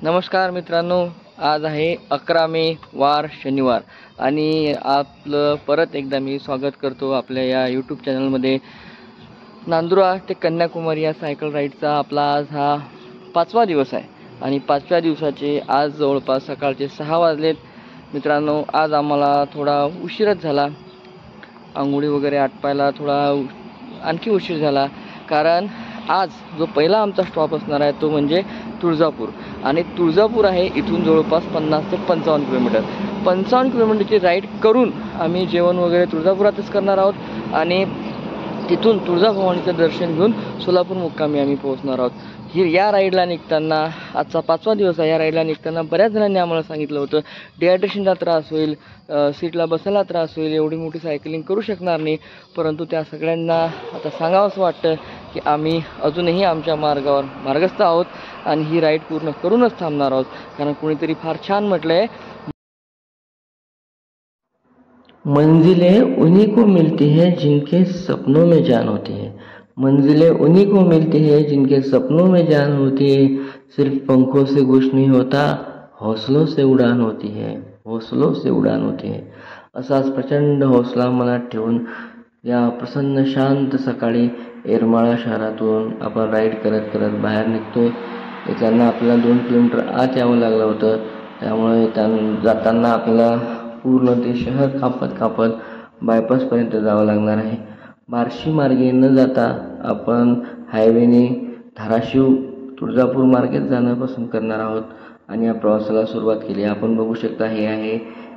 नमस्कार मित्रांनो, आज आहे 11 मे वार शनिवार आणि आपलं परत एकदा मी स्वागत करतो आपल्या या यूट्यूब चॅनलमध्ये। नांदुरा ते कन्याकुमारी या सायकल राईडचा आपला आज हा 5वा दिवस आहे आणि 5व्या दिवसाचे आज जवळपास सकाळचे 6 वाजलेत। मित्रांनो, आज आम्हाला थोडा उशीरच झाला, आंघोळी वगैरे आटपायला थोडा आणखी उशीर झाला, कारण आज जो पहिला आमचा स्टॉप असणार आहे तो म्हणजे तुळजापूर आणि तुळजापूर आहे इथून जवळपास 50 ते 55 किलोमीटर। 55 किलोमीटरची राईड करून आम्ही जेवण वगैरे तुळजापुरातच करणार आहोत आणि तिथून तुळजाभवानीचं दर्शन घेऊन सोलापूर मुक्कामी आम्ही पोहोचणार आहोत। या राईडला निघताना आजचा 5वा दिवस आहे। या राईडला निघताना बऱ्याच जणांनी आम्हाला सांगितलं होतं डिहायड्रेशनचा त्रास होईल, सीटला बसायला त्रास होईल, एवढी मोठी सायकलिंग करू शकणार नाही, परंतु त्या सगळ्यांना आता सांगावंसं वाटतं की आम्ही अजूनही आमच्या मार्गस्थ आहोत आणि ही राईड पूर्ण करूनच थांबणार आहोत, कारण कोणीतरी फार छान म्हटलंय, मंजिलें उन्हीं को मिलती है जिनके सपनों में जान होती है। मंजिलें उन्हीं को मिलती है जिनके सपनों में जान होती है। सिर्फ पंखों से कुछ नहीं होता, हौसलों से उड़ान होती है, हौसलों से उड़ान होती है। असाच प्रचंड हौसला मनात ठेवून या प्रसन्न शांत सकाळी येरमाळा शहरातून आपण राईड करत करत बाहेर निघतोय। त्यांना आपल्याला 2 किलोमीटर आत यावं लागलं होतं, त्यामुळे जाताना आपल्याला पूर्ण ते शहर कापत बायपासपर्यंत जावं लागणार आहे। बार्शी मार्गे न जाता आपण हायवेने धाराशिव तुळजापूर मार्गेच जाणं पसंत करणार आहोत आणि या प्रवासाला सुरुवात केली। आपण बघू शकता, हे आहे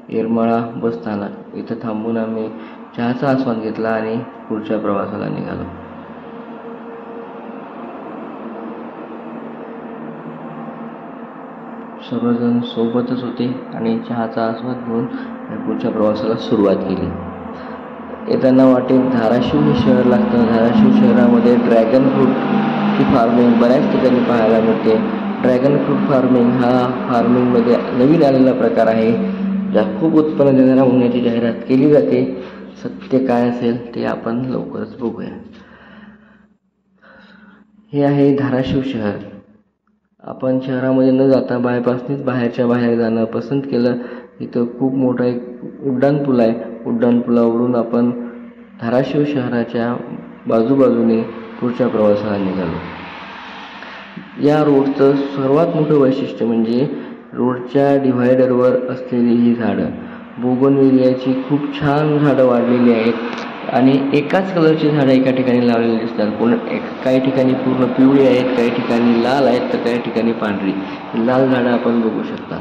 येरमाळा बस स्थानक। इथं थांबून आम्ही चहाचा आस्वाद घेतला आणि पुढच्या प्रवासाला निघालो। सर्वजण सोबतच होते आणि चहाचा आस्वाद घेऊन पुढच्या प्रवासाला सुरुवात केली। येताना वाटेत धाराशिव हे शहर लागतं। धाराशिव शहरामध्ये ड्रॅगन फ्रूटची फार्मिंग बऱ्याच ठिकाणी पाहायला मिळते। ड्रॅगन फ्रूट फार्मिंग हा फार्मिंगमध्ये नवीन आलेला प्रकार आहे, ज्या खूप उत्पन्न देणारा होण्याची जाहिरात केली जाते। सत्य काय असेल ते आपण लवकरच बघूया। हे आहे धाराशिव शहर। आपण शहरामध्ये न जाता बायपासनेच बाहेरच्या बाहेर जाणं पसंत केलं। इथं खूप मोठा एक उड्डाणपूल आहे। उड्डाणपुलावरून आपण धाराशिव शहराच्या बाजूबाजूने पुढच्या प्रवासाला निघालो। या रोडचं सर्वात मोठं वैशिष्ट्य म्हणजे रोडच्या डिव्हायडरवर असलेली ही झाडं। बोगनविलियाची खूप छान झाडं वाढलेली आहेत आणि एकाच कलरची झाडं एका ठिकाणी लावलेली दिसतात। काही ठिकाणी पूर्ण पिवळी आहेत, काही ठिकाणी लाल आहेत, तर काही ठिकाणी पांढरी। लाल झाडं आपण बघू शकता।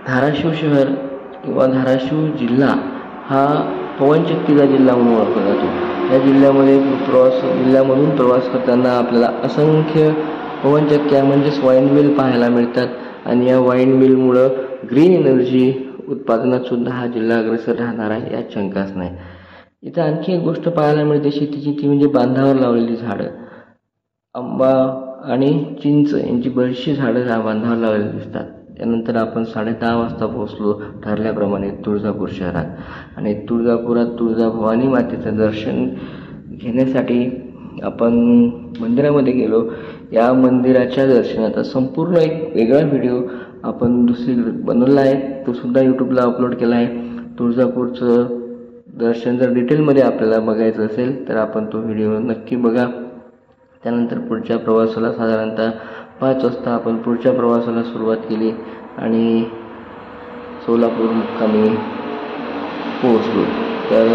धाराशिव शहर किंवा धाराशिव जिल्हा हा पवनचक्कीचा जिल्हा म्हणून ओळखला जातो। या जिल्ह्यामधून प्रवास करताना आपल्याला असंख्य पवनचक्क्या म्हणजेच वाईन मिल पाहायला मिळतात आणि या वाईन मिलमुळं ग्रीन एनर्जी उत्पादनात सुद्धा हा जिल्हा अग्रेसर राहणार आहे, यात शंकाच नाही। इथं आणखी एक गोष्ट पाहायला मिळते शेतीची, ती म्हणजे बांधावर लावलेली झाडं। आंबा आणि चिंच यांची बरीचशी झाडं या बांधावर लावलेली दिसतात। त्यानंतर आपण 10:30 वाजता पोहोचलो ठरल्याप्रमाणे तुळजापूर शहरात आणि तुळजापुरात तुळजाभवानी मातेचं दर्शन घेण्यासाठी आपण मंदिरामध्ये गेलो। या मंदिराच्या दर्शनाचा संपूर्ण एक वेगळा व्हिडिओ आपण दुसरीकडे बनवला आहे, तो सुद्धा यूट्यूबला अपलोड केला आहे। तुळजापूरचं दर्शन जर डिटेलमध्ये आपल्याला बघायचं असेल तर आपण तो व्हिडिओ नक्की बघा। त्यानंतर पुढच्या प्रवासाला साधारणतः 5 वाजता आपण पुढच्या प्रवासाला सुरुवात केली आणि सोलापूर मुक्कामी पोहोचलो। तर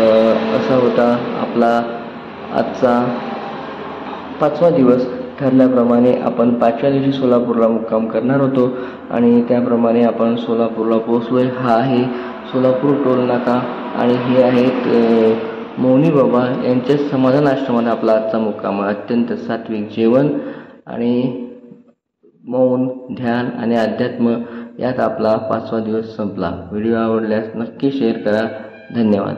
असा होता आपला आजचा 5वा दिवस। ठरल्याप्रमाणे आपण 5व्या दिवशी सोलापूरला मुक्काम करणार होतो आणि त्याप्रमाणे आपण सोलापूरला पोहोचलोय। हा आहे सोलापूर टोल नाका आणि हे आहेत मौनी बाबा यांच्या समाधान आश्रमात आपला आजचा मुक्काम। अत्यंत सात्विक जेवण आणि मौन, ध्यान आणि अध्यात्म यात आपला 5वा दिवस संपला। व्हिडिओ आवडल्यास नक्की शेअर करा। धन्यवाद।